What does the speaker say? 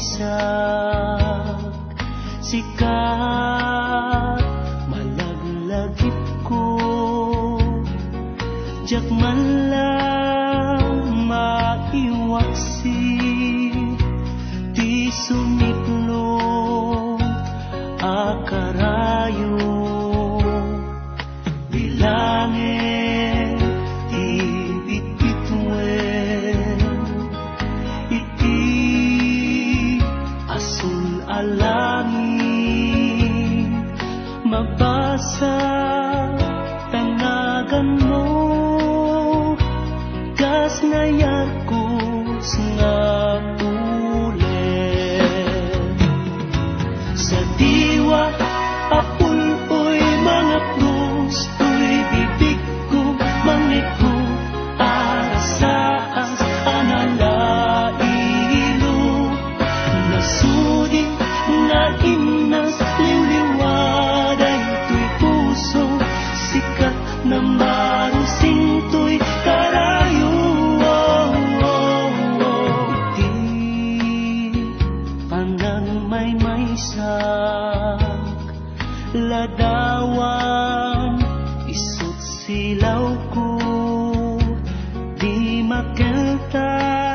sak sikat malaglagip ko jak man lang maiwaksi ti sumiklong akarayo bilangin ti bitbitwen iti asul alangin mabasa tanagan mo gas na yarkos nga ulit sa diwa apuloy mga krus tuy bibig ko mangiko arasaas analailo nasudi nga inas liwliwaday tuy puso sikat na marusing tuy karayo panang may sak ladawan isot silaw ko di makelta